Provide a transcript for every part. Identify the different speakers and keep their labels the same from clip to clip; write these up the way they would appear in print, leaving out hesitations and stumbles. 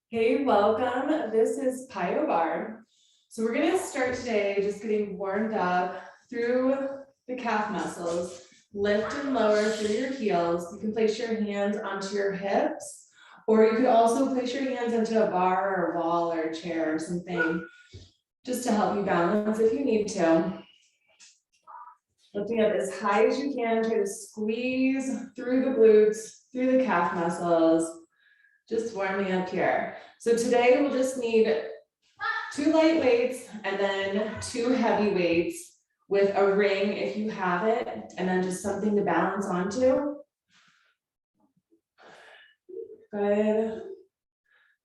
Speaker 1: Hey, welcome. This is Piyo Barre. So we're going to start today just getting warmed up through the calf muscles. Lift and lower through your heels. You can place your hands onto your hips, or you could also place your hands into a bar or a wall or a chair or something just to help you balance if you need to. Lifting up as high as you can, try to squeeze through the glutes, through the calf muscles. Just warming up here. So today we'll just need 2 light weights and then 2 heavy weights with a ring if you have it, and then just something to balance onto. Good.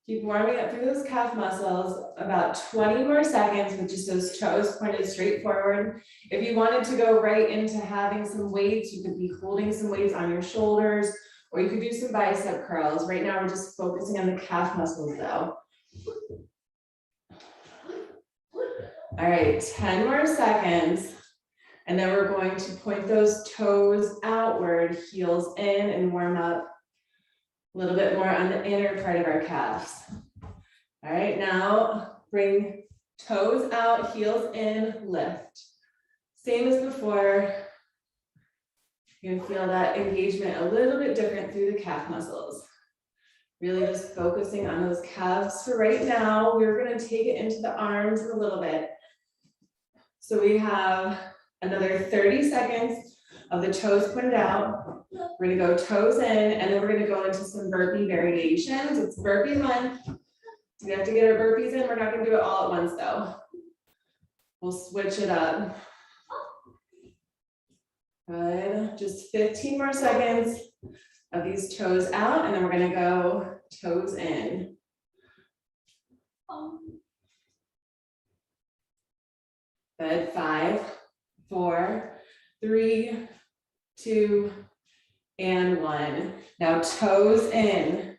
Speaker 1: Keep warming up through those calf muscles, about 20 more seconds with just those toes pointed straight forward. If you wanted to go right into having some weights, you could be holding some weights on your shoulders, or you could do some bicep curls. Right now, we're just focusing on the calf muscles though. All right, 10 more seconds. And then we're going to point those toes outward, heels in, and warm up a little bit more on the inner part of our calves. All right, now bring toes out, heels in, lift. Same as before. You're gonna feel that engagement a little bit different through the calf muscles. Really just focusing on those calves for right now. We're gonna take it into the arms a little bit. So we have another 30 seconds of the toes pointed out. We're gonna go toes in, and then we're gonna go into some burpee variations. It's burpee 1. We have to get our burpees in. We're not gonna do it all at once though. We'll switch it up. Good, just 15 more seconds of these toes out, and then we're gonna go toes in. Good, 5, 4, 3, 2, and 1. Now toes in.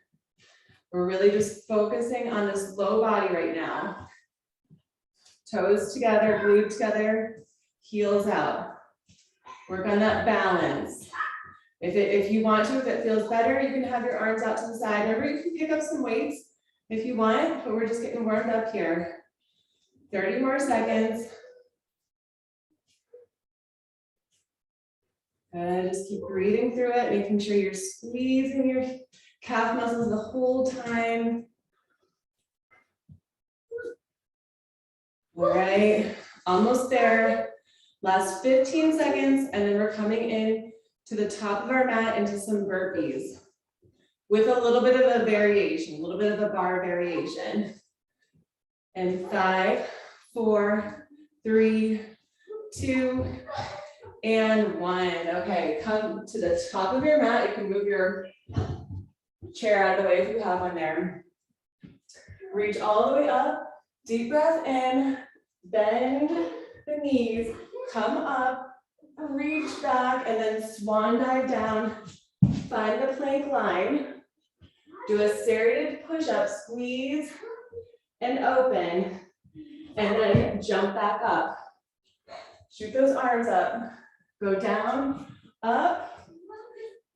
Speaker 1: We're really just focusing on this low body right now. Toes together, glued together, heels out. Work on that balance. If you want to, if it feels better, you can have your arms out to the side. Remember, you can pick up some weights if you want, but we're just getting warmed up here. 30 more seconds. Good, just keep breathing through it, making sure you're squeezing your calf muscles the whole time. All right, almost there. Last 15 seconds, and then we're coming in to the top of our mat into some burpees with a little bit of a variation, a little bit of a bar variation. And 5, 4, 3, 2, and 1. Okay, come to the top of your mat. You can move your chair out of the way if you have one there. Reach all the way up. Deep breath in. Bend the knees. Come up. Reach back, and then swan dive down. Find the plank line. Do a serrated push-up. Squeeze and open. And then jump back up. Shoot those arms up. Go down, up,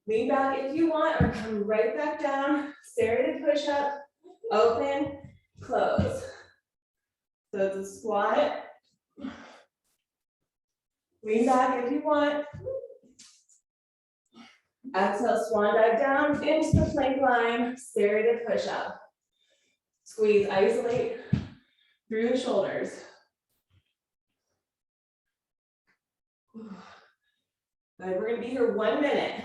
Speaker 1: lean back if you want, or come right back down. Serrated push up, open, close. So it's a squat. Lean back if you want. Exhale, swan dive down into the plank line, serrated push up. Squeeze, isolate through the shoulders. Good, we're gonna be here 1 minute.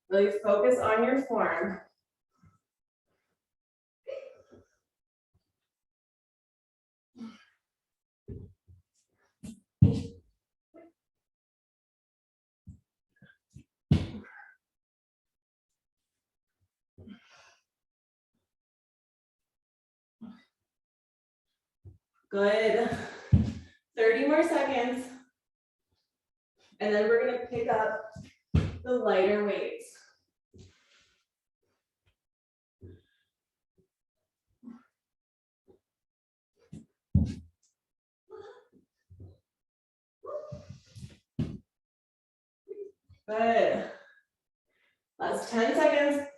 Speaker 1: Really focus on your form. Good. 30 more seconds. And then we're gonna pick up the lighter weights. Good. Last 10 seconds.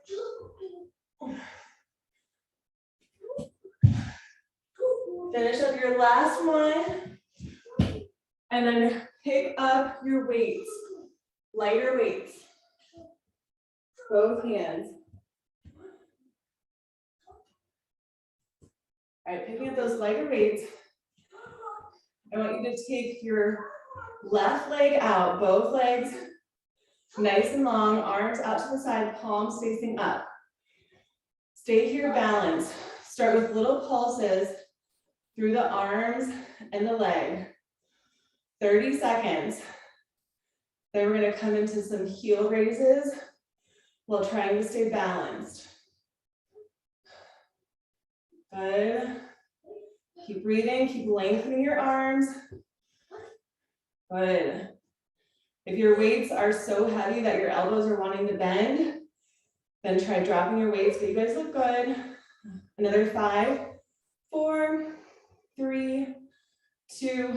Speaker 1: Finish up your last one. And then pick up your weights, lighter weights. Both hands. All right, picking up those lighter weights. I want you to take your left leg out, both legs nice and long, arms out to the side, palms facing up. Stay here balanced. Start with little pulses through the arms and the leg. 30 seconds. Then we're going to come into some heel raises while trying to stay balanced. Good. Keep breathing, keep lengthening your arms. Good. If your weights are so heavy that your elbows are wanting to bend, then try dropping your weights, but you guys look good. Another 5, 4, 3, 2,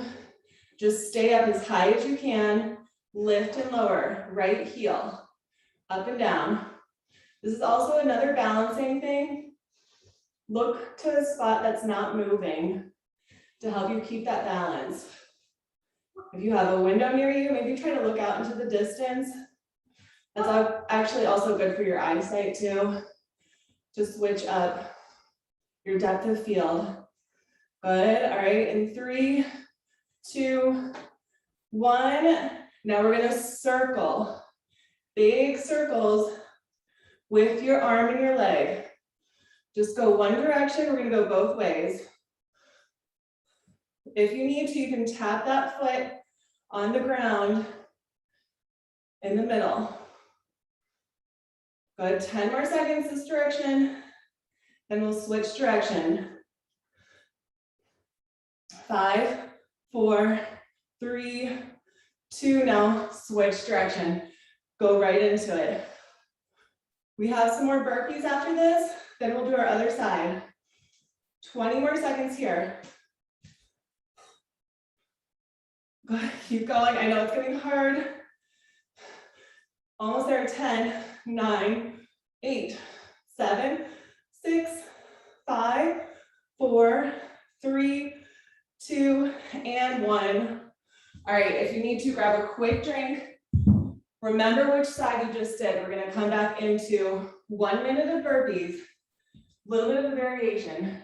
Speaker 1: just stay up as high as you can. Lift and lower, right heel, up and down. This is also another balancing thing. Look to a spot that's not moving to help you keep that balance. If you have a window near you, maybe try to look out into the distance. That's actually also good for your eyesight too. To switch up your depth of field. Good, all right, in 3, 2, 1. Now we're gonna circle, big circles with your arm and your leg. Just go one direction, we're gonna go both ways. If you need to, you can tap that foot on the ground in the middle. Good, 10 more seconds this direction, then we'll switch direction. 5, 4, 3, 2, now switch direction. Go right into it. We have some more burpees after this, then we'll do our other side. 20 more seconds here. Good, keep going, I know it's getting hard. Almost there, 10, 9, 8, 7, 6, 5, 4, 3, 2, and 1. All right, if you need to grab a quick drink, remember which side you just did. We're gonna come back into 1 minute of burpees, a little bit of a variation.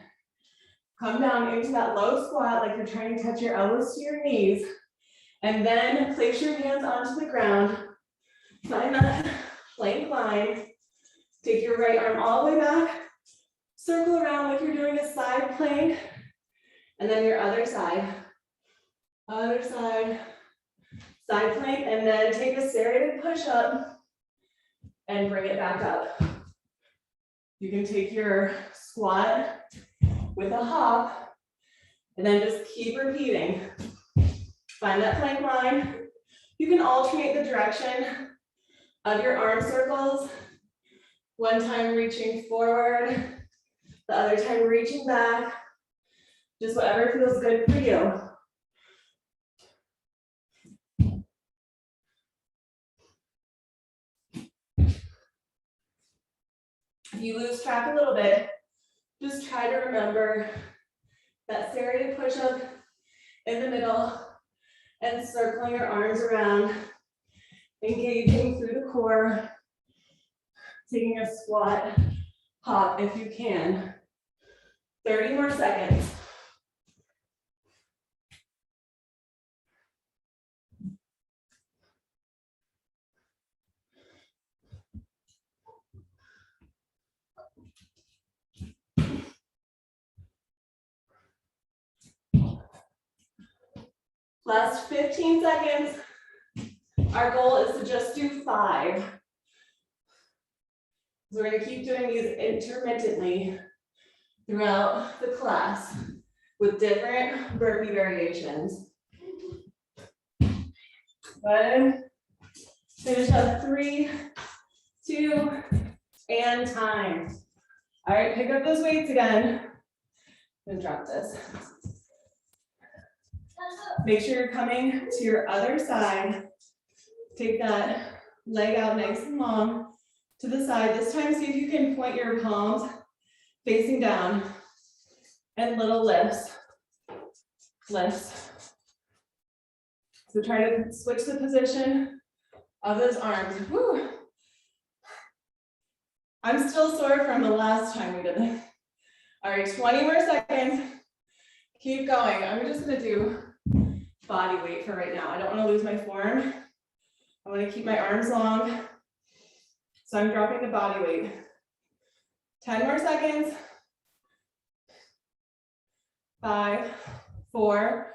Speaker 1: Come down into that low squat like you're trying to touch your elbows to your knees, and then place your hands onto the ground. Find that plank line. Take your right arm all the way back, circle around like you're doing a side plank, and then your other side, side plank, and then take a serrated push-up and bring it back up. You can take your squat with a hop, and then just keep repeating. Find that plank line. You can alternate the direction of your arm circles. One time reaching forward, the other time reaching back. Just whatever feels good for you. If you lose track a little bit, just try to remember that serrated push-up in the middle and circling your arms around, engaging through the core, taking a squat hop if you can. 30 more seconds. Last 15 seconds. Our goal is to just do 5. So we're going to keep doing these intermittently throughout the class with different burpee variations. Good. Finish up 3, 2, and time. All right, pick up those weights again. I'm gonna drop this. Make sure you're coming to your other side. Take that leg out nice and long. to the side. This time, see if you can point your palms facing down and little lifts, lifts. So try to switch the position of those arms. Whew. I'm still sore from the last time we did this. All right, 20 more seconds. Keep going. I'm just gonna do body weight for right now. I don't wanna lose my form. I wanna keep my arms long. So I'm dropping the body weight. 10 more seconds. 5, 4,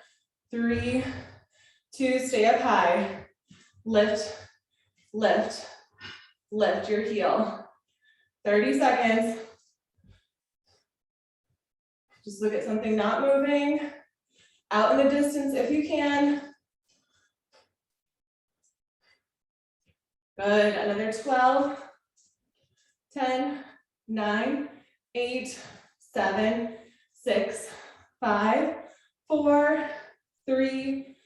Speaker 1: 3, 2, stay up high. Lift, lift, lift your heel. 30 seconds. Just look at something not moving. Out in the distance if you can. Good, another 12, 10, 9, 8, 7, 6, 5, 4, 3,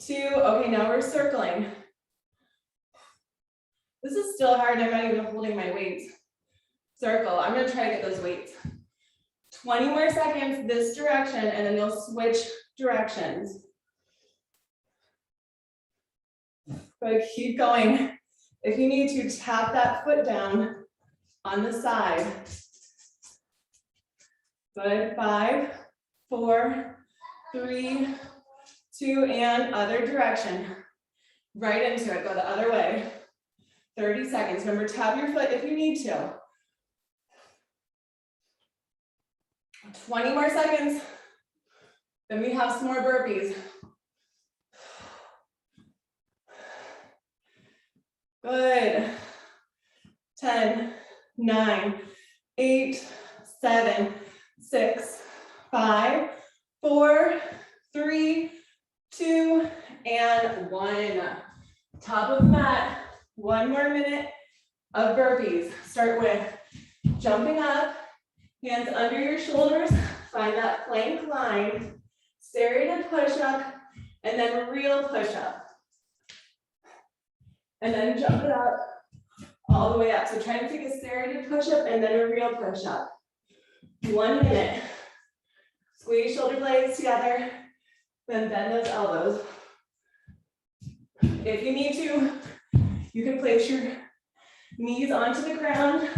Speaker 1: 2. Okay, now we're circling. This is still hard, I'm not even holding my weights. Circle, I'm gonna try to get those weights. 20 more seconds this direction, and then you'll switch directions. Good, keep going. If you need to, tap that foot down on the side. Good, 5, 4, 3, 2, and other direction. Right into it, go the other way. 30 seconds, remember, tap your foot if you need to. 20 more seconds. Then we have some more burpees. Good. 10, 9, 8, 7, 6, 5, 4, 3, 2, and 1. Top of the mat. 1 more minute of burpees. Start with jumping up, hands under your shoulders, find that plank line, serrated push up, and then real push up. And then jump it up all the way up. So try to take a serrated push up and then a real push up. 1 minute. Squeeze shoulder blades together, then bend those elbows. If you need to, you can place your knees onto the ground.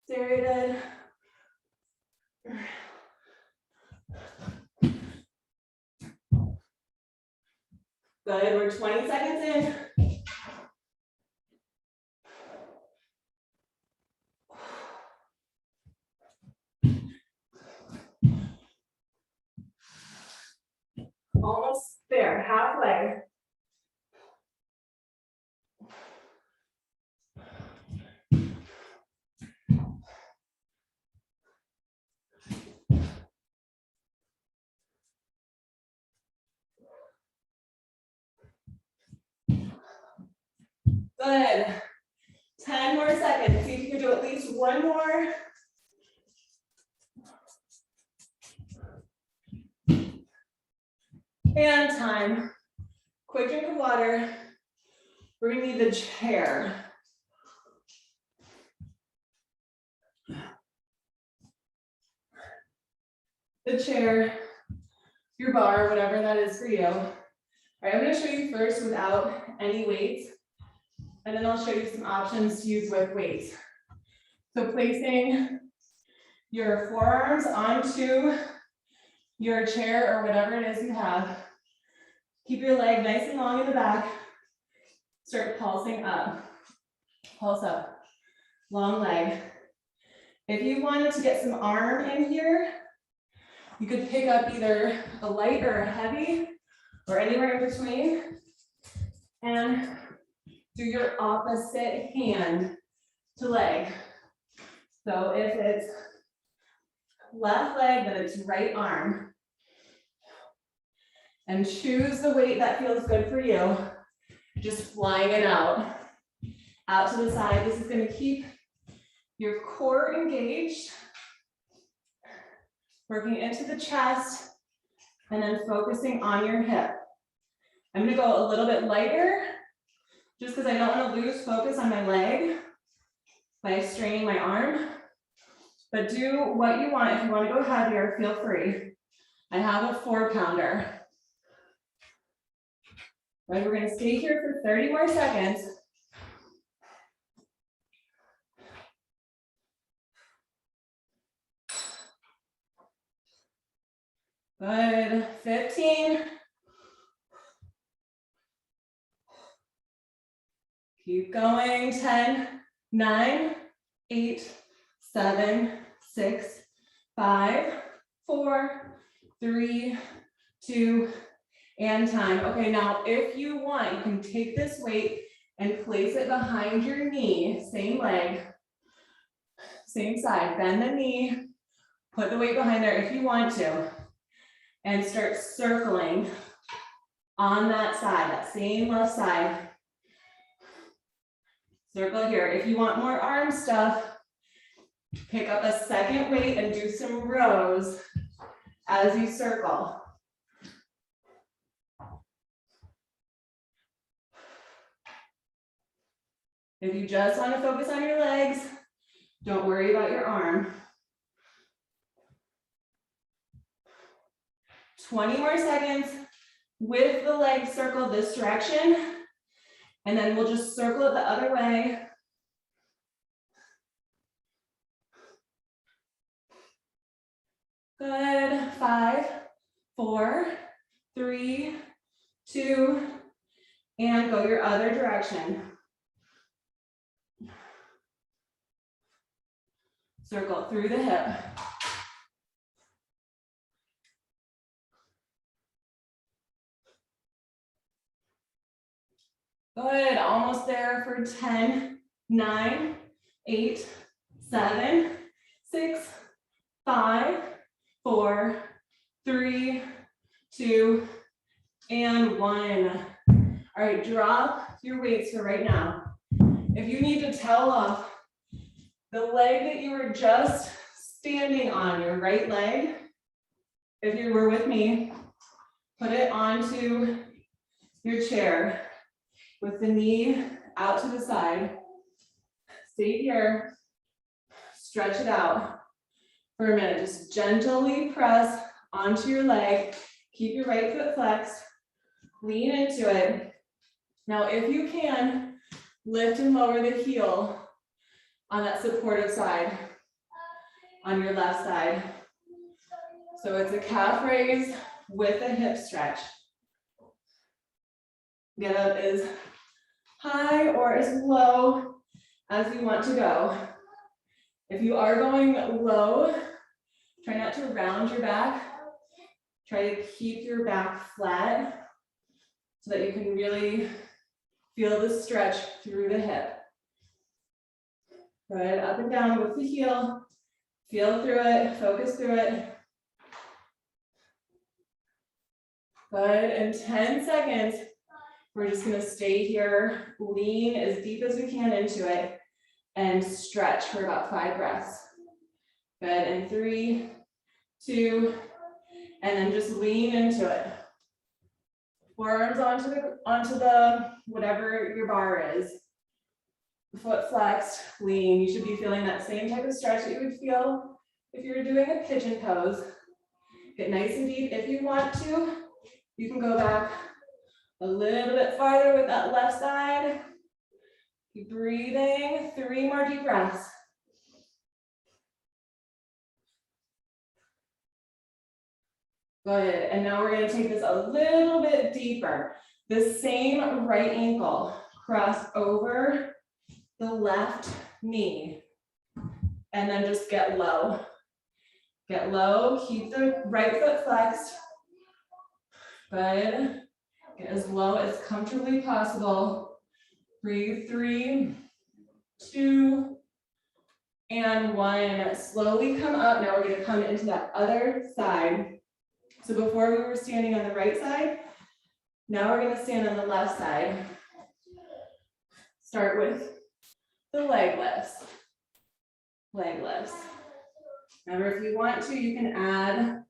Speaker 1: Serrated. Good, we're 20 seconds in. Almost there, halfway. Good. 10 more seconds. See if you can do at least one more. And time. Quick drink of water. We're gonna need the chair. The chair, your bar, whatever that is for you. All right, I'm gonna show you first without any weights, and then I'll show you some options to use with weights. So placing your forearms onto your chair or whatever it is you have. Keep your leg nice and long in the back. Start pulsing up. Pulse up. Long leg. If you wanted to get some arm in here, you could pick up either a light or a heavy or anywhere in between and do your opposite hand to leg. So if it's left leg, then it's right arm. And choose the weight that feels good for you. Just flying it out. Out to the side. This is going to keep your core engaged. Working into the chest and then focusing on your hip. I'm going to go a little bit lighter just because I don't want to lose focus on my leg by straining my arm. But do what you want. If you want to go heavier, feel free. I have a 4-pounder. Right, we're going to stay here for 30 more seconds. Good, 15. Keep going, 10, 9, 8, 7, 6, 5, 4, 3, 2, and time. Okay, now if you want, you can take this weight and place it behind your knee, same leg, same side, bend the knee, put the weight behind there if you want to, and start circling on that side, that same left side. Circle here. If you want more arm stuff, pick up a second weight and do some rows as you circle. If you just want to focus on your legs, don't worry about your arm. 20 more seconds with the leg circle this direction, and then we'll just circle it the other way. Good, 5, 4, 3, 2, and go your other direction. Circle through the hip. Good, almost there for 10, 9, 8, 7, 6, 5, 4, 3, 2, and 1. All right, drop your weights for right now. If you need to towel off the leg that you were just standing on, your right leg, if you were with me, put it onto your chair with the knee out to the side. Stay here, stretch it out for a minute. Just gently press onto your leg. Keep your right foot flexed, lean into it. Now, if you can, lift and lower the heel on that supportive side, on your left side. So it's a calf raise with a hip stretch. Get up as high or as low as you want to go. If you are going low, try not to round your back. Try to keep your back flat so that you can really feel the stretch through the hip. Good, up and down with the heel. Feel through it, focus through it. Good, in 10 seconds, we're just gonna stay here, lean as deep as we can into it, and stretch for about 5 breaths. Good, in 3, 2, and then just lean into it. Forearms onto the whatever your bar is. Foot flexed, lean. You should be feeling that same type of stretch that you would feel if you're doing a pigeon pose. Get nice and deep. If you want to, you can go back a little bit farther with that left side. Keep breathing. 3 more deep breaths. Good, and now we're gonna take this a little bit deeper. The same right ankle, cross over the left knee, and then just get low. Get low, keep the right foot flexed. Good, get as low as comfortably possible. Breathe, 3, 2, and 1. Slowly come up. Now we're gonna come into that other side. So before we were standing on the right side, now we're gonna stand on the left side. Start with the leg lifts. Leg lifts. Remember, if you want to, you can add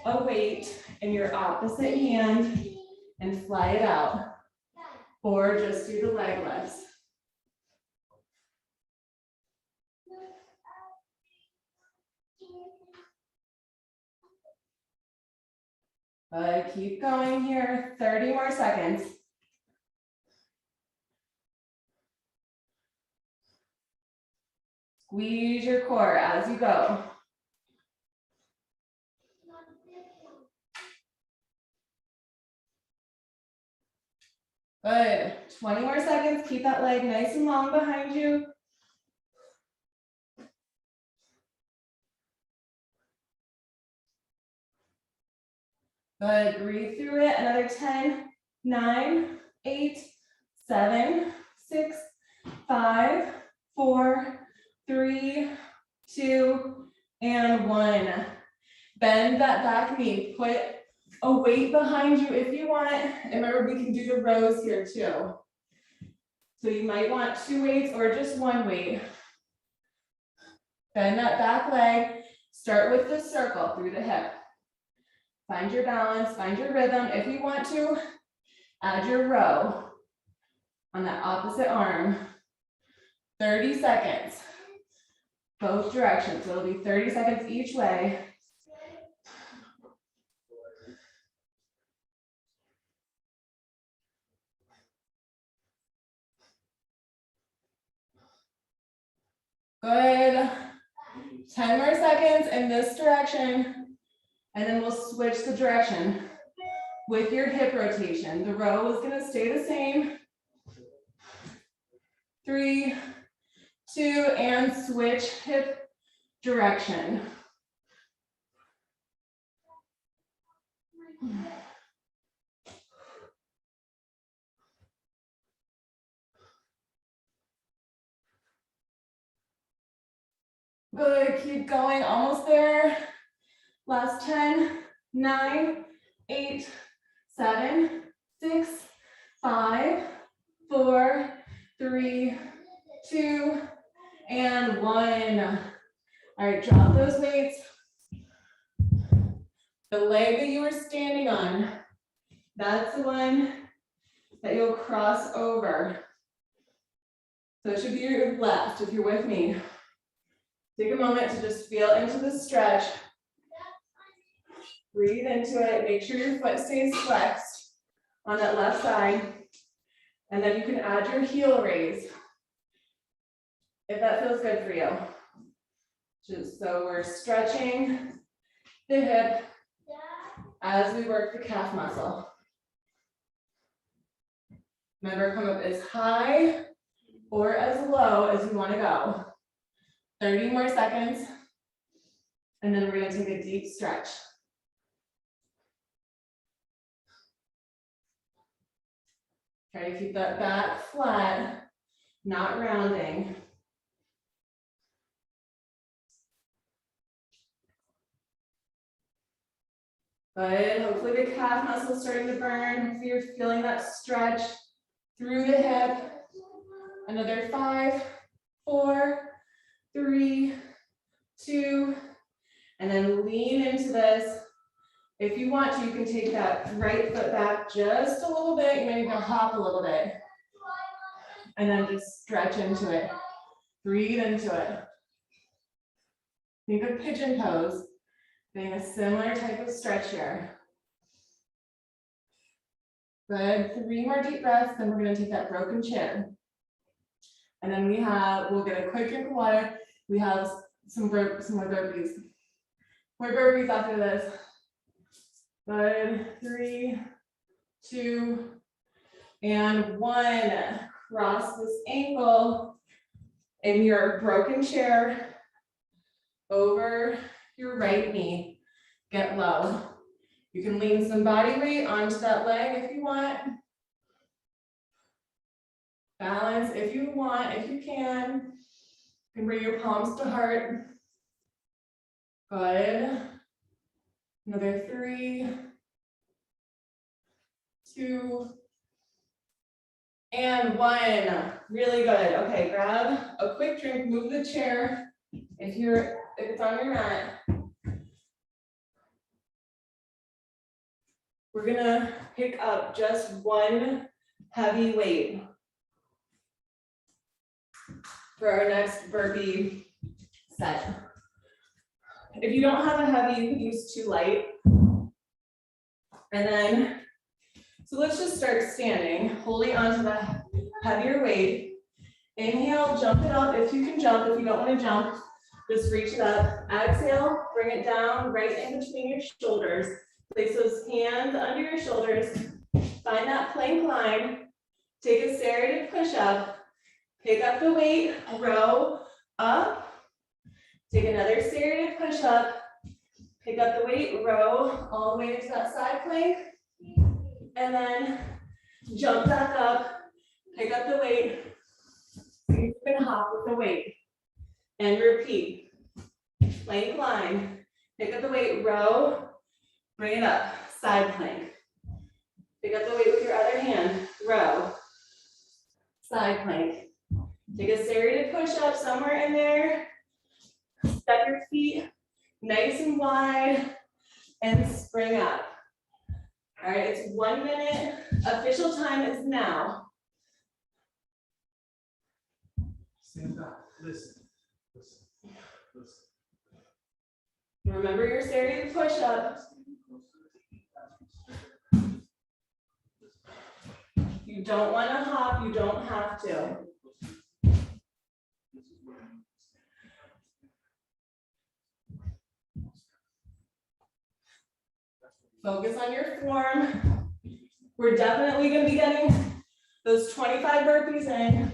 Speaker 1: a weight in your opposite hand and fly it out. or just do the leg lifts. Good, keep going here, 30 more seconds. Squeeze your core as you go. Good, 20 more seconds, keep that leg nice and long behind you. Good, breathe through it, another 10, 9, 8, 7, 6, 5, 4, 3, 2, and 1. Bend that back knee, put a weight behind you if you want. And remember, we can do the rows here too. So you might want 2 weights or just 1 weight. Bend that back leg, start with the circle through the hip. Find your balance, find your rhythm. If you want to, add your row on that opposite arm. 30 seconds, both directions. So it'll be 30 seconds each way. Good. 10 more seconds in this direction, and then we'll switch the direction with your hip rotation. The row is going to stay the same. 3, 2, and switch hip direction. Good, keep going, almost there. Last 10, 9, 8, 7, 6, 5, 4, 3, 2, and 1. All right, drop those weights. The leg that you were standing on, that's the one that you'll cross over. So it should be your left if you're with me. Take a moment to just feel into the stretch. Breathe into it. Make sure your foot stays flexed on that left side. And then you can add your heel raise if that feels good for you. Just so we're stretching the hip as we work the calf muscle. Remember, come up as high or as low as you want to go. 30 more seconds, and then we're going to take a deep stretch. Try to keep that back flat, not rounding. Good. Hopefully the calf muscle is starting to burn. Hopefully you're feeling that stretch through the hip. Another 5, 4, 3, 2, and then lean into this. If you want to, you can take that right foot back just a little bit. You might even hop a little bit. And then just stretch into it. Breathe into it. Think of pigeon pose, being a similar type of stretch here. Good, 3 more deep breaths, then we're gonna take that broken chair. And then we'll get a quick drink of water. We have some more burpees. More burpees after this. Good, 3, 2, and 1. Cross this ankle in your broken chair over your right knee. Get low. You can lean some body weight onto that leg if you want. Balance if you want, if you can. You can bring your palms to heart. Good. Another 3, 2, and 1. Really good. Okay, grab a quick drink, move the chair if it's on your mat. We're gonna pick up just one heavy weight. For our next burpee set. If you don't have a heavy, you can use too light. And then, so let's just start standing, holding onto the heavier weight. Inhale, jump it up if you can jump. If you don't want to jump, just reach it up. Exhale, bring it down right in between your shoulders. Place those hands under your shoulders. Find that plank line. Take a serrated push up. Pick up the weight, row up. Take another serrated push up. Pick up the weight, row all the way to that side plank. And then jump back up. Pick up the weight. You're gonna hop with the weight. And repeat. Plank line. Pick up the weight, row. Bring it up. Side plank. Pick up the weight with your other hand. Row. Side plank. Take a serrated push up somewhere in there. Step your feet nice and wide and spring up. All right, it's 1 minute. Official time is now.
Speaker 2: Stand back, listen.
Speaker 1: Remember your serrated push up. You don't want to hop, you don't have to. Focus on your form. We're definitely going to be getting those 25 burpees in.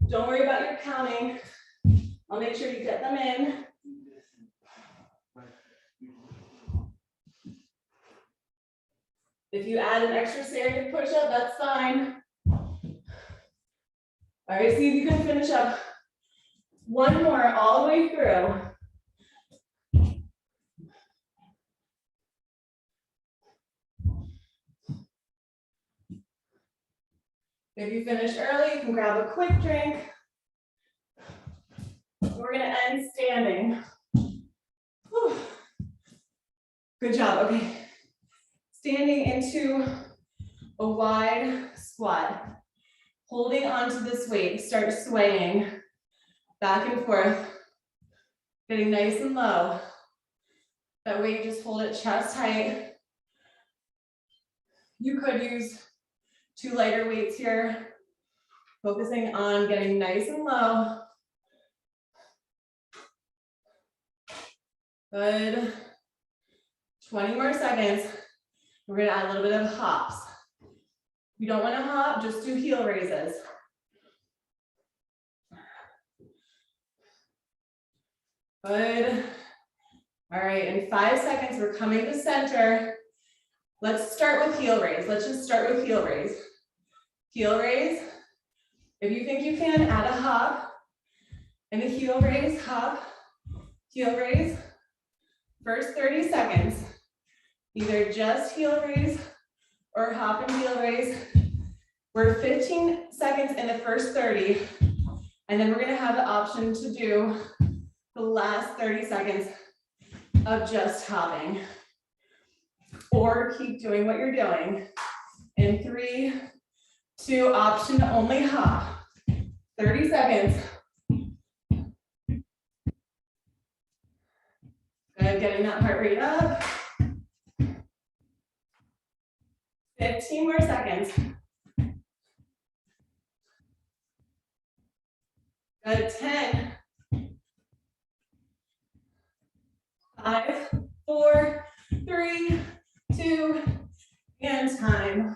Speaker 1: Don't worry about your counting. I'll make sure you get them in. If you add an extra serrated push-up, that's fine. All right, see if you can finish up one more all the way through. If you finish early, you can grab a quick drink. We're gonna end standing. Whew. Good job, okay. Standing into a wide squat. Holding onto this weight, start swaying back and forth. Getting nice and low. That way you just hold it chest height. You could use 2 lighter weights here. Focusing on getting nice and low. Good. 20 more seconds. We're gonna add a little bit of hops. If you don't wanna hop, just do heel raises. Good. All right, in 5 seconds, we're coming to center. Let's start with heel raise. Let's just start with heel raise. Heel raise. If you think you can, add a hop. And a heel raise, hop, heel raise. First 30 seconds. Either just heel raise or hop and heel raise. We're 15 seconds in the first 30. And then we're gonna have the option to do the last 30 seconds of just hopping. Or keep doing what you're doing. In 3, 2, option only hop. 30 seconds. Good, getting that heart rate up. 15 more seconds. Good, 10. 5, 4, 3, 2, and time.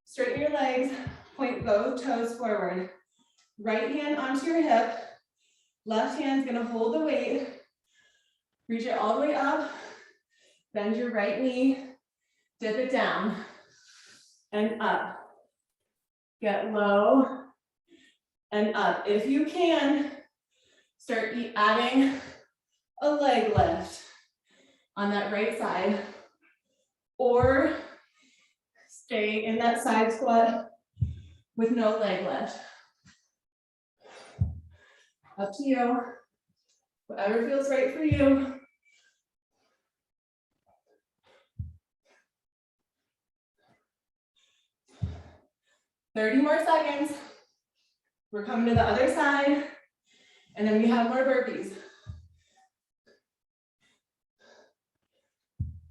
Speaker 1: Straighten your legs, point both toes forward. Right hand onto your hip. Left hand's gonna hold the weight. Reach it all the way up. Bend your right knee. Dip it down and up. Get low and up. If you can, start adding a leg lift on that right side, or stay in that side squat with no leg lift. Up to you. Whatever feels right for you. 30 more seconds. We're coming to the other side, and then we have more burpees.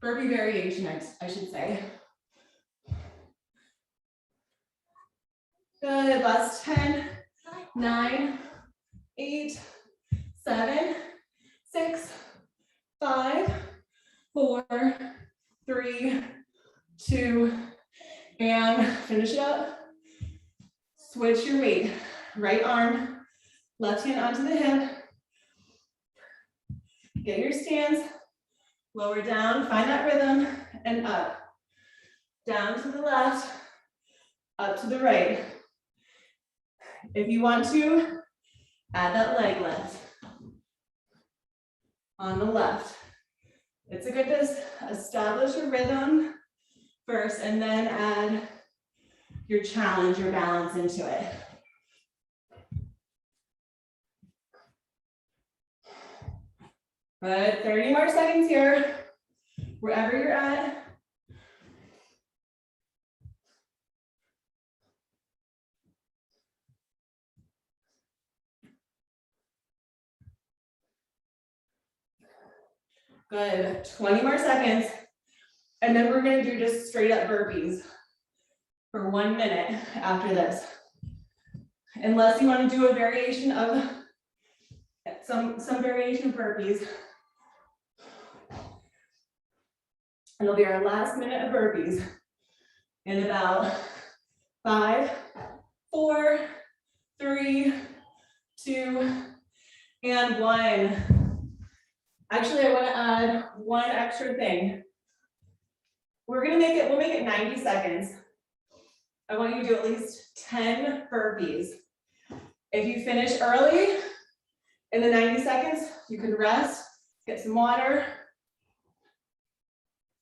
Speaker 1: Burpee variation, I should say. Good, last 10, 9, 8, 7, 6, 5, 4, 3, 2, and finish it up. Switch your weight. Right arm, left hand onto the hip. Get your stance. Lower down, find that rhythm, and up. Down to the left, up to the right. If you want to, add that leg lift on the left. It's a good to establish a rhythm first and then add your challenge, your balance into it. Good, 30 more seconds here, wherever you're at. Good, 20 more seconds. And then we're gonna do just straight up burpees for 1 minute after this. Unless you wanna do a variation of, some variation of burpees. And it'll be our last minute of burpees in about 5, 4, 3, 2, and 1. Actually, I want to add one extra thing. We'll make it 90 seconds. I want you to do at least 10 burpees. If you finish early in the 90 seconds, you can rest, get some water.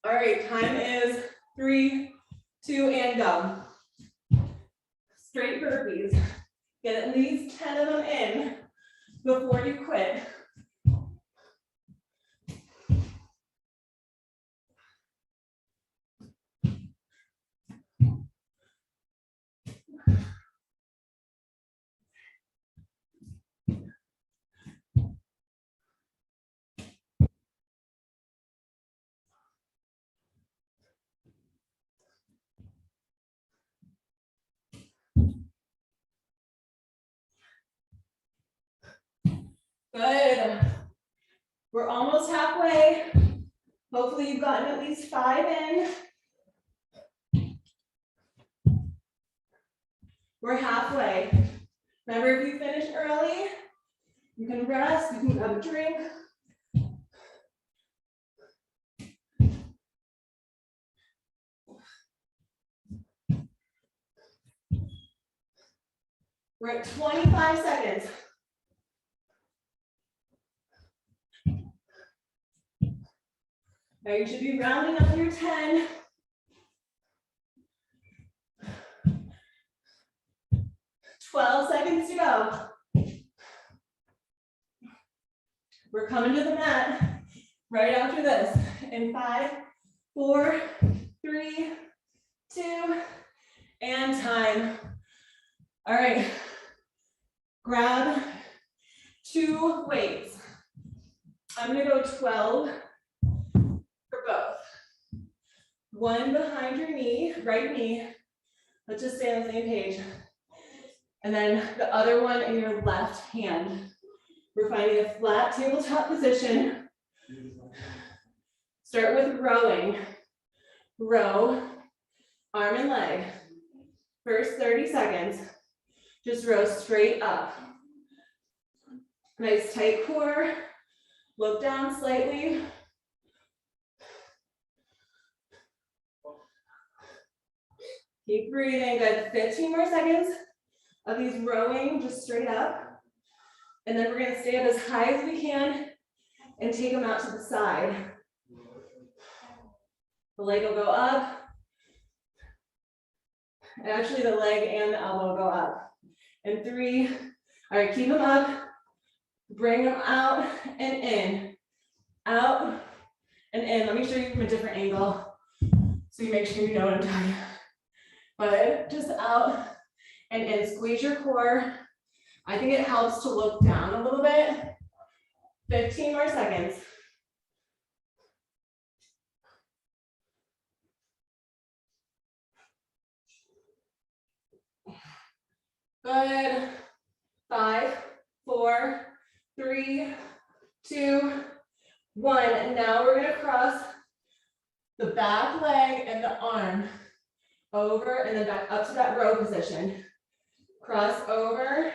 Speaker 1: All right, time is 3, 2, and go. Straight burpees. Get at least 10 of them in before you quit. Good. We're almost halfway. Hopefully you've gotten at least 5 in. We're halfway. Remember, if you finish early, you can rest, you can have a drink. We're at 25 seconds. Now you should be rounding up your 10. Twelve seconds to go. We're coming to the mat right after this. In 5, 4, 3, 2, and time. All right. Grab 2 weights. I'm gonna go 12 for both. 1 behind your knee, right knee. Let's just stay on the same page. And then the other one in your left hand. We're finding a flat tabletop position. Start with rowing. Row, arm and leg. First 30 seconds, just row straight up. Nice tight core. Look down slightly. Keep breathing, good. 15 more seconds of these rowing just straight up. And then we're gonna stay up as high as we can and take them out to the side. The leg will go up. Actually, the leg and the elbow will go up. And 3, all right, keep them up. Bring them out and in. Out and in. Let me show you from a different angle so you make sure you know what I'm talking about. But just out and in. Squeeze your core. I think it helps to look down a little bit. 15 more seconds. Good. 5, 4, 3, 2, 1. And now we're gonna cross the back leg and the arm over and then back up to that row position. Cross over,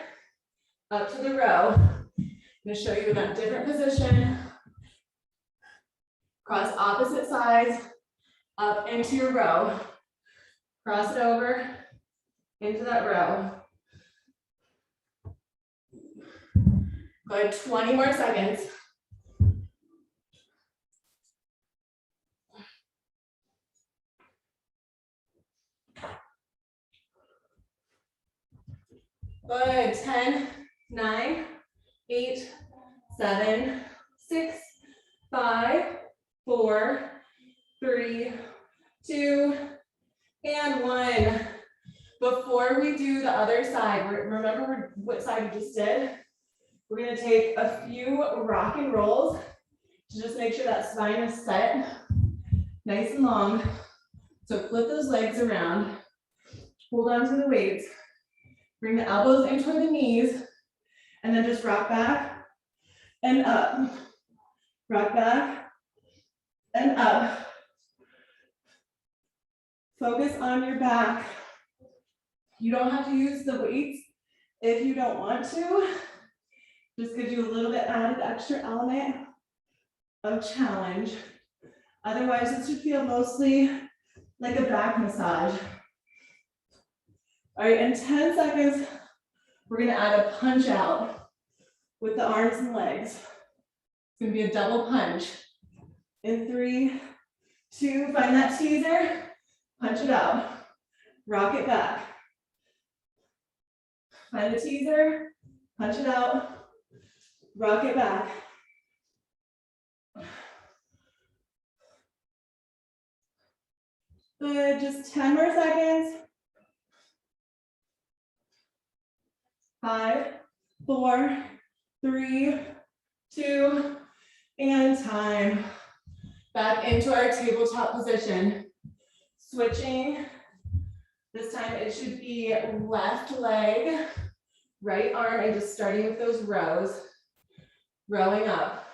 Speaker 1: up to the row. I'm gonna show you in that different position. Cross opposite sides, up into your row. Cross it over, into that row. Good, 20 more seconds. Good, 10, 9, 8, 7, 6, 5, 4, 3, 2, and 1. Before we do the other side, remember what side we just did? We're gonna take a few rock and rolls to just make sure that spine is set, nice and long. So flip those legs around, hold on to the weights, bring the elbows in toward the knees, and then just rock back and up. Rock back and up. Focus on your back. You don't have to use the weights if you don't want to. Just gives you a little bit added extra element of challenge. Otherwise, this should feel mostly like a back massage. All right, in 10 seconds, we're gonna add a punch out with the arms and legs. It's gonna be a double punch. In 3, 2, find that teaser, punch it out, rock it back. Find the teaser, punch it out, rock it back. Good, just 10 more seconds. 5, 4, 3, 2, and time. Back into our tabletop position. Switching. This time it should be left leg, right arm, and just starting with those rows. Rowing up.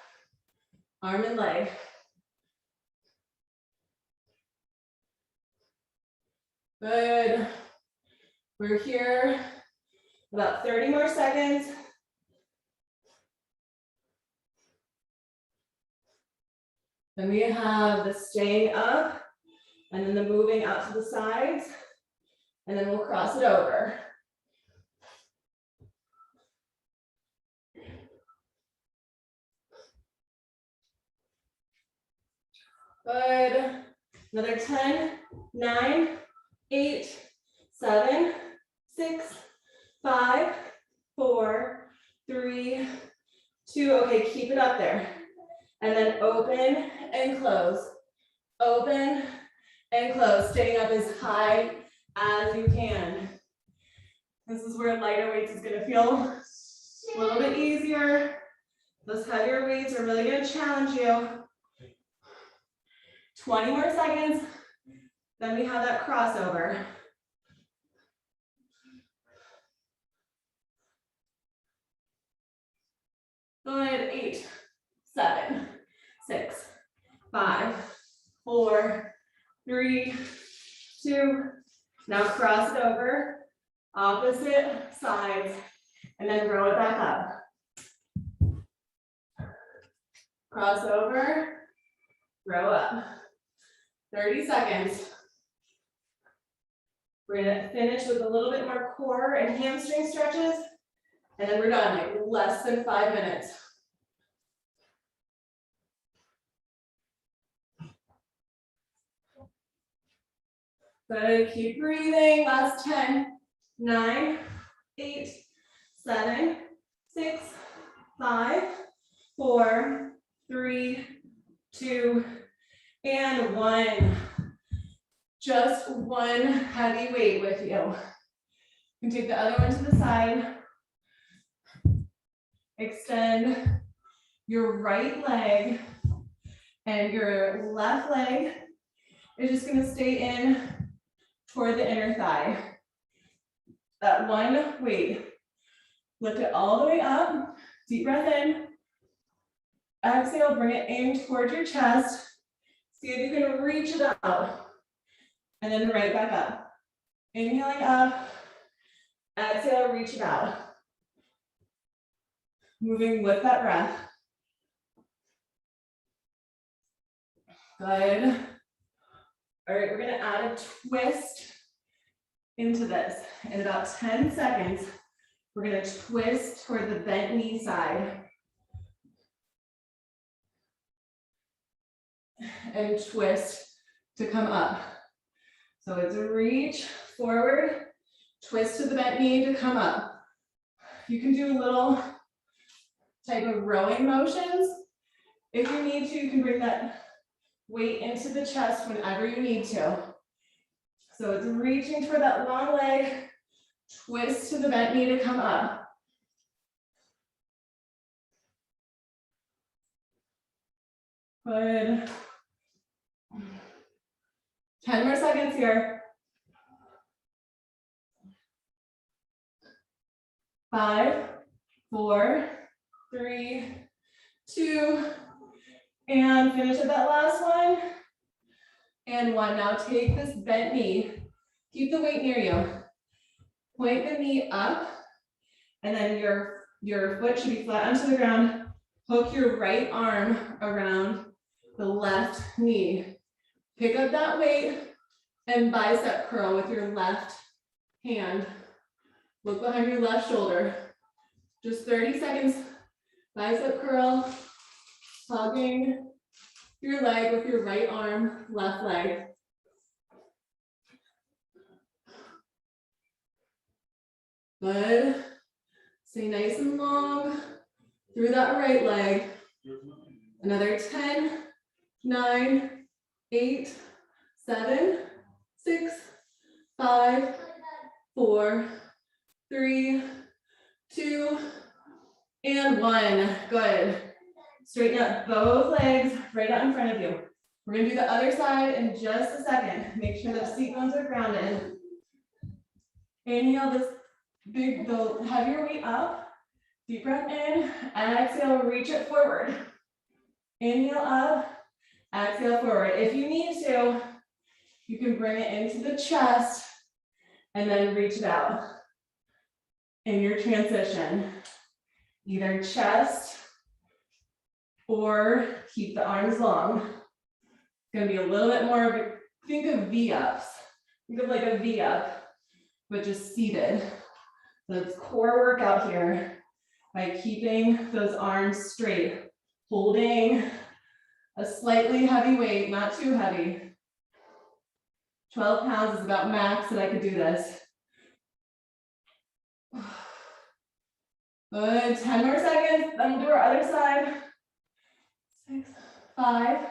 Speaker 1: Arm and leg. Good. We're here. About 30 more seconds. Then we have the staying up and then the moving out to the sides. And then we'll cross it over. Good. Another 10, 9, 8, 7, 6, 5, 4, 3, 2. Okay, keep it up there. And then open and close. Open and close. Staying up as high as you can. This is where lighter weights is going to feel a little bit easier. Those heavier weights are really going to challenge you. 20 more seconds. Then we have that crossover. Good. 8, 7, 6, 5, 4, 3, 2. Now cross it over, opposite sides, and then row it back up. Cross over, row up. 30 seconds. We're gonna finish with a little bit more core and hamstring stretches, and then we're done, like less than 5 minutes. Good, keep breathing. Last 10, 9, 8, 7, 6, 5, 4, 3, 2, and 1. Just one heavy weight with you. You can take the other one to the side. Extend your right leg, and your left leg is just gonna stay in toward the inner thigh. That one weight. Lift it all the way up. Deep breath in. Exhale, bring it in towards your chest. See if you can reach it out. And then right back up. Inhaling up. Exhale, reach it out. Moving with that breath. Good. All right, we're gonna add a twist into this. In about 10 seconds, we're gonna twist toward the bent knee side. And twist to come up. So it's a reach forward, twist to the bent knee to come up. You can do little type of rowing motions. If you need to, you can bring that weight into the chest whenever you need to. So it's reaching for that long leg, twist to the bent knee to come up. Good. 10 more seconds here. 5, 4, 3, 2, and finish at that last one. And 1. Now take this bent knee. Keep the weight near you. Point the knee up, and then your foot should be flat onto the ground. Hook your right arm around the left knee. Pick up that weight and bicep curl with your left hand. Look behind your left shoulder. Just 30 seconds. Bicep curl, hugging your leg with your right arm, left leg. Good. Stay nice and long through that right leg. Another 10, 9, 8, 7, 6, 5, 4, 3, 2, and 1. Good. Straighten up both legs right out in front of you. We're gonna do the other side in just a second. Make sure the seat bones are grounded. Inhale this big, the heavier weight up. Deep breath in, exhale, reach it forward. Inhale up, exhale forward. If you need to, you can bring it into the chest and then reach it out. In your transition, either chest or keep the arms long. It's gonna be a little bit more of a, think of V-ups. Think of like a V-up, but just seated. So it's core workout here by keeping those arms straight, holding a slightly heavy weight, not too heavy. 12 pounds is about max that I could do this. Good, 10 more seconds, then we'll do our other side. 6, 5,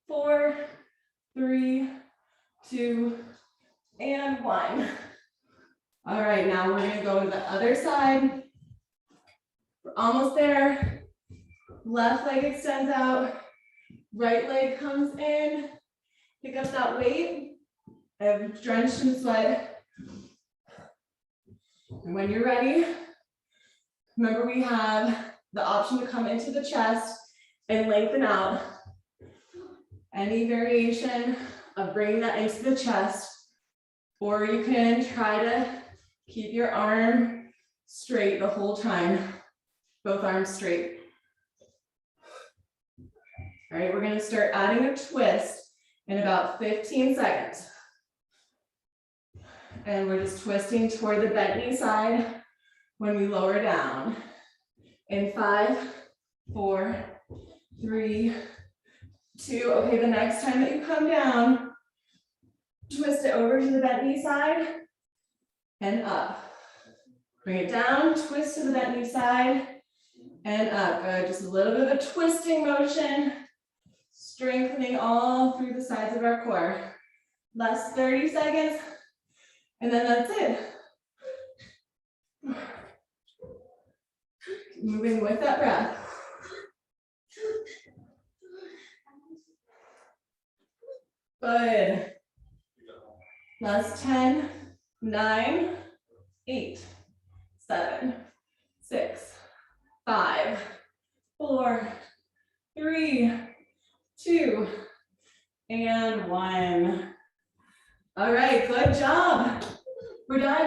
Speaker 1: 4, 3, 2, and 1. All right, now we're gonna go to the other side. We're almost there. Left leg extends out, right leg comes in. Pick up that weight. I'm drenched in sweat. And when you're ready, remember we have the option to come into the chest and lengthen out. Any variation of bringing that into the chest, or you can try to keep your arm straight the whole time, both arms straight. All right, we're gonna start adding a twist in about 15 seconds. And we're just twisting toward the bent knee side when we lower down. In 5, 4, 3, 2. Okay, the next time that you come down, twist it over to the bent knee side and up. Bring it down, twist to the bent knee side and up. Good, just a little bit of a twisting motion, strengthening all through the sides of our core. Last 30 seconds, and then that's it. Moving with that breath. Good. Last 10, 9, 8, 7, 6, 5, 4, 3, 2, and 1. All right, good job. We're done.